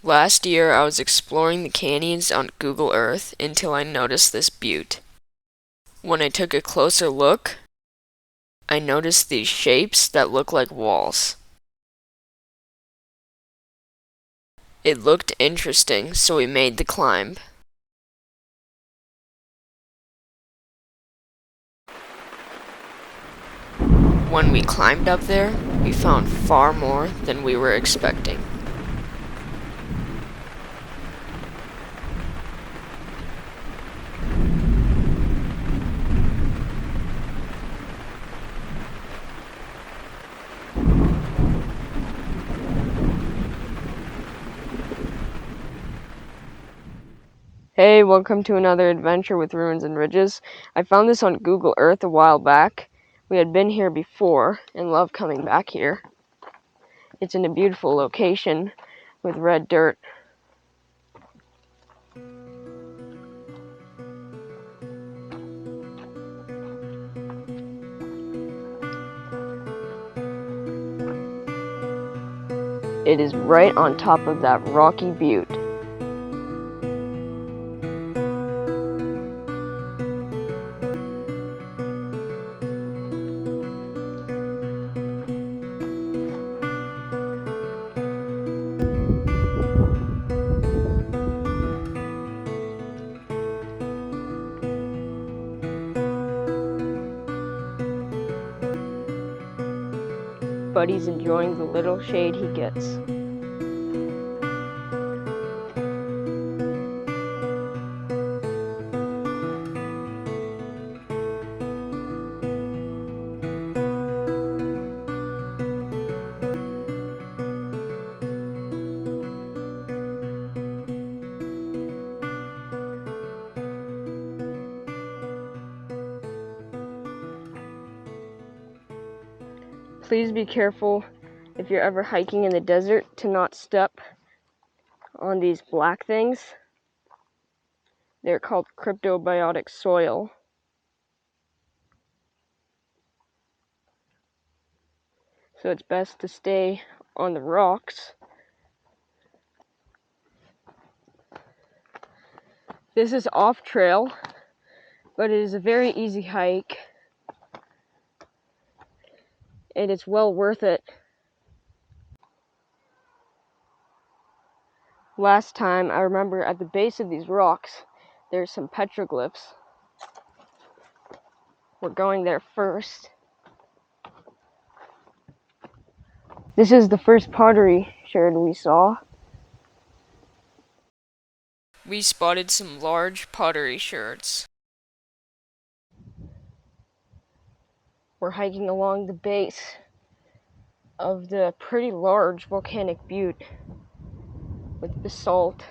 Last year, I was exploring the canyons on Google Earth until I noticed this butte. When I took a closer look, I noticed these shapes that look like walls. It looked interesting, so we made the climb. When we climbed up there, we found far more than we were expecting. Hey, welcome to another adventure with Ruins and Ridges. I found this on Google Earth a while back. We had been here before and love coming back here. It's in a beautiful location with red dirt. It is right on top of that rocky butte. Buddy's enjoying the little shade he gets. Please be careful if you're ever hiking in the desert to not step on these black things. They're called cryptobiotic soil. So it's best to stay on the rocks. This is off trail, but it is a very easy hike. And it's well worth it. Last time, I remember at the base of these rocks, there's some petroglyphs. We're going there first. This is the first pottery sherd we saw. We spotted some large pottery sherds. We're hiking along the base of the pretty large volcanic butte with basalt.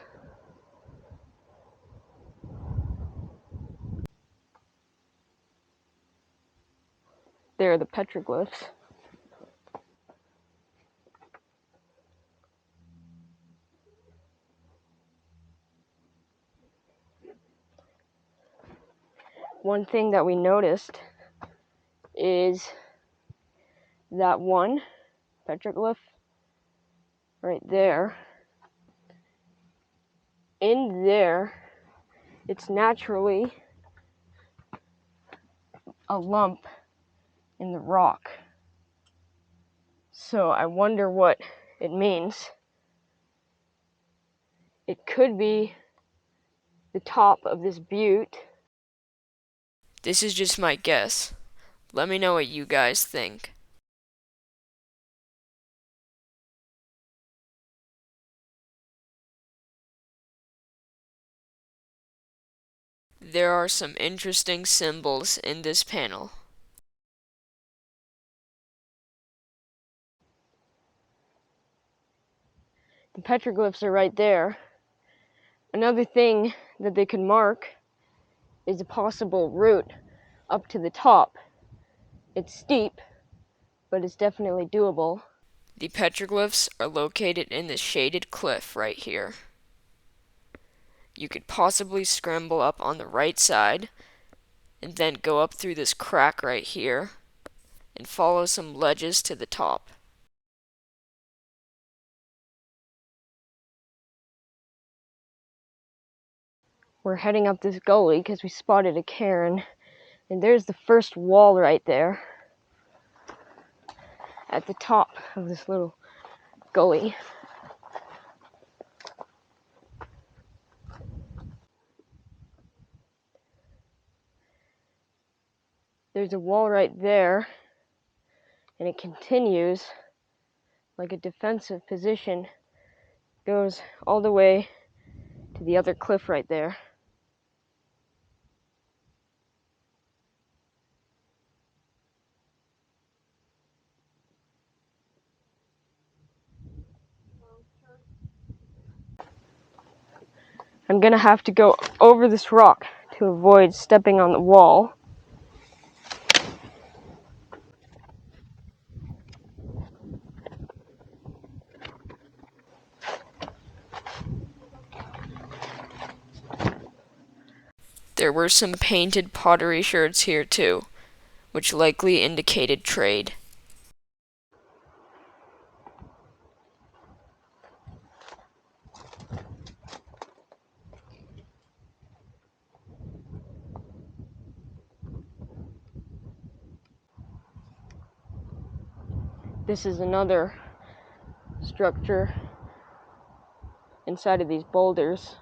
There are the petroglyphs. One thing that we noticed is that one petroglyph right there. In there, it's naturally a lump in the rock. So I wonder what it means. It could be the top of this butte. This is just my guess. Let me know what you guys think. There are some interesting symbols in this panel. The petroglyphs are right there. Another thing that they could mark is a possible route up to the top. It's steep, but it's definitely doable. The petroglyphs are located in this shaded cliff right here. You could possibly scramble up on the right side and then go up through this crack right here and follow some ledges to the top. We're heading up this gully because we spotted a cairn, and there's the first wall right there at the top of this little gully. There's a wall right there, and it continues like a defensive position, goes all the way to the other cliff right there. I'm gonna have to go over this rock to avoid stepping on the wall. There were some painted pottery sherds here too, which likely indicated trade. This is another structure inside of these boulders.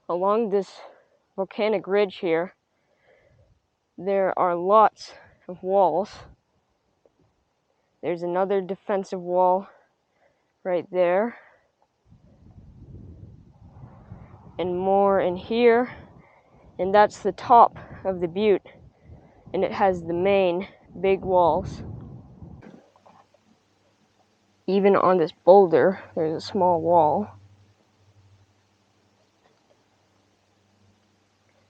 Along this volcanic ridge here, there are lots of walls. There's another defensive wall right there, and more in here, and that's the top of the butte, and it has the main big walls. Even on this boulder, there's a small wall.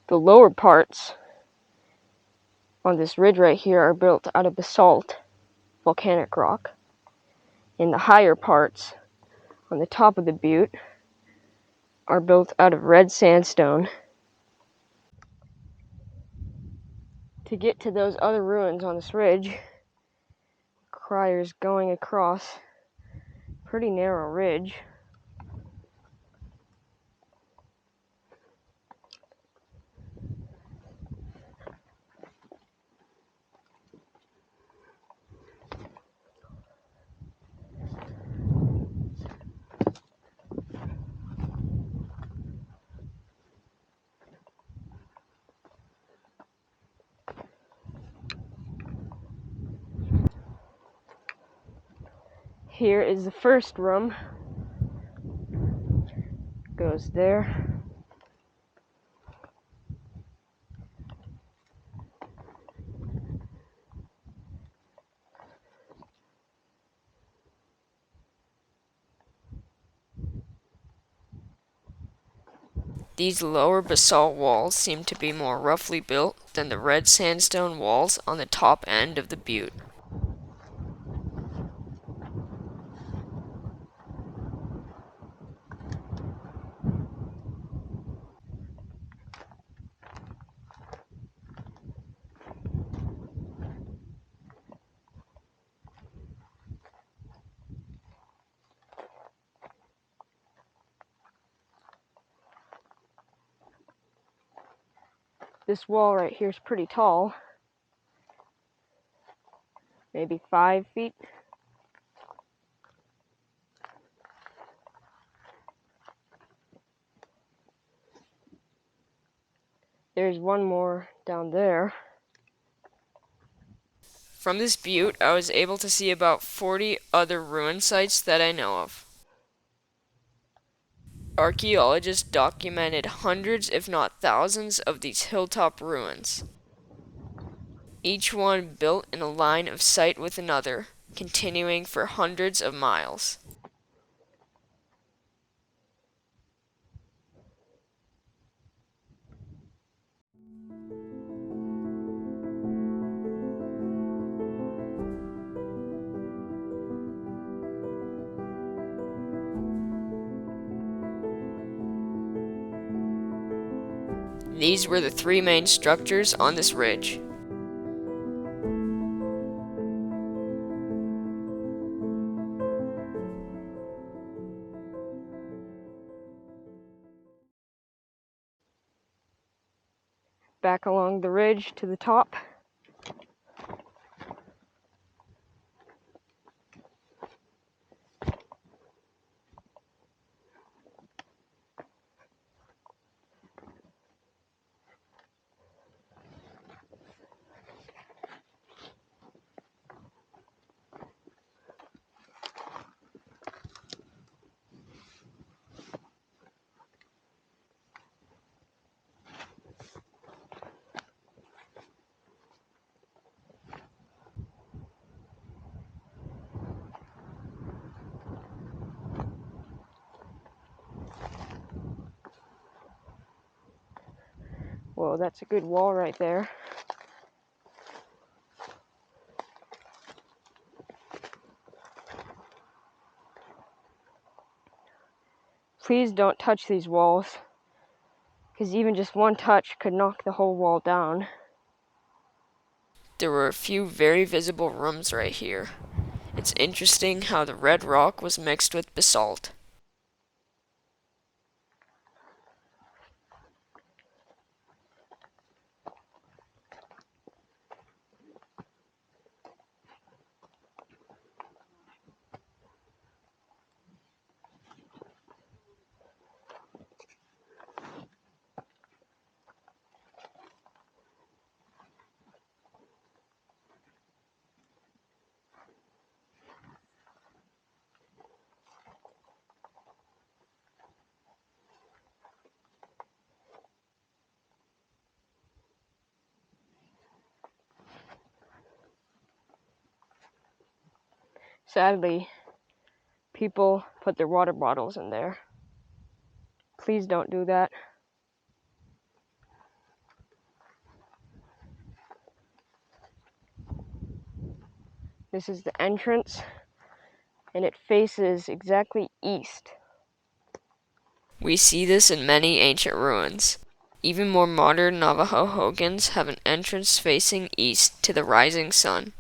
The lower parts on this ridge right here are built out of basalt, volcanic rock, and the higher parts on the top of the butte are built out of red sandstone. To get to those other ruins on this ridge requires going across a pretty narrow ridge. Here is the first room. Goes there. These lower basalt walls seem to be more roughly built than the red sandstone walls on the top end of the butte. This wall right here is pretty tall, maybe 5 feet. There's one more down there. From this butte, I was able to see about 40 other ruin sites that I know of. Archaeologists documented hundreds, if not thousands, of these hilltop ruins. Each one built in a line of sight with another, continuing for hundreds of miles. These were the three main structures on this ridge. back along the ridge to the top. Whoa, that's a good wall right there. Please don't touch these walls, because even just one touch could knock the whole wall down. There were a few very visible rooms right here. It's interesting how the red rock was mixed with basalt. Sadly, people put their water bottles in there. Please don't do that. This is the entrance, and it faces exactly east. We see this in many ancient ruins. Even more modern Navajo hogans have an entrance facing east to the rising sun.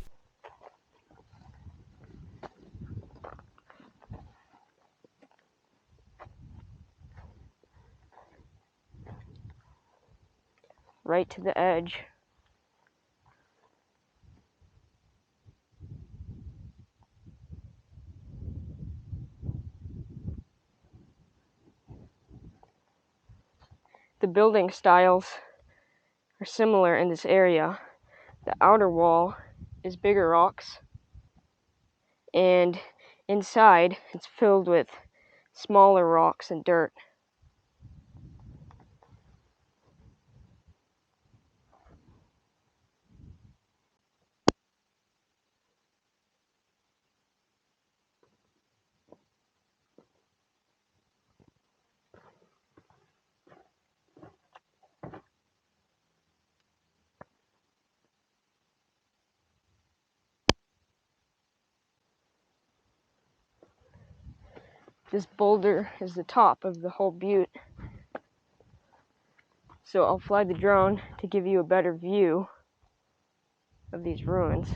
Right to the edge. The building styles are similar in this area. The outer wall is bigger rocks, and inside it's filled with smaller rocks and dirt. This boulder is the top of the whole butte. So I'll fly the drone to give you a better view of these ruins.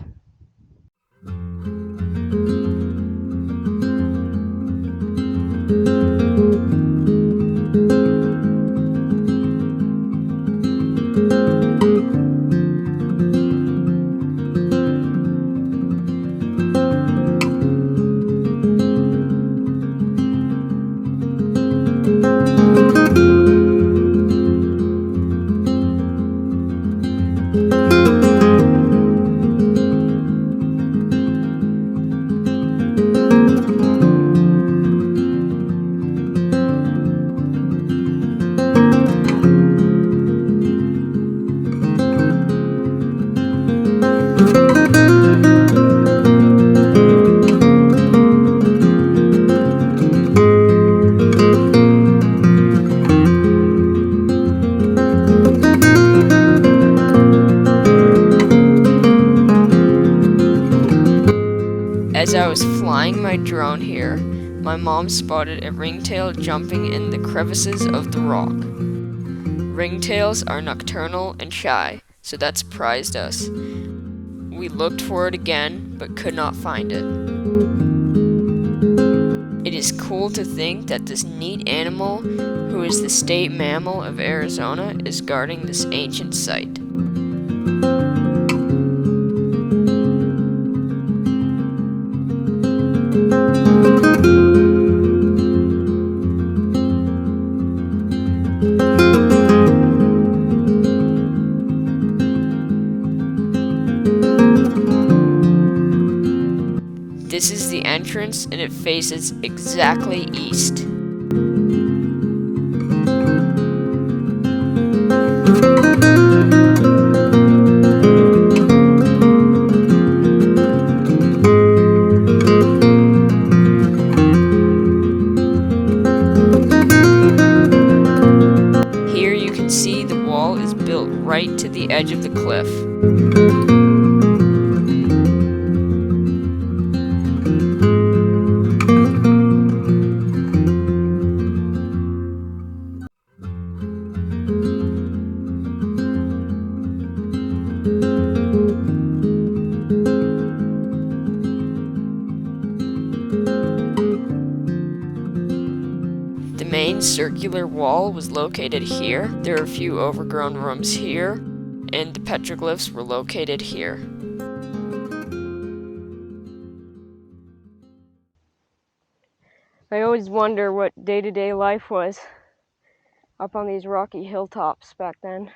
As I was flying my drone here, my mom spotted a ringtail jumping in the crevices of the rock. Ringtails are nocturnal and shy, so that surprised us. We looked for it again, but could not find it. It is cool to think that this neat animal, who is the state mammal of Arizona, is guarding this ancient site. This is the entrance, and it faces exactly east. Here you can see the wall is built right to the edge of the cliff. The main circular wall was located here. There are a few overgrown rooms here, and the petroglyphs were located here. I always wonder what day-to-day life was up on these rocky hilltops back then.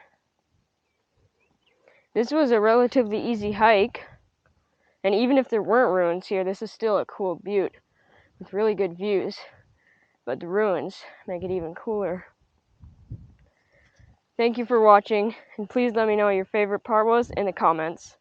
This was a relatively easy hike, and even if there weren't ruins here, this is still a cool butte with really good views, but the ruins make it even cooler. Thank you for watching, and please let me know what your favorite part was in the comments.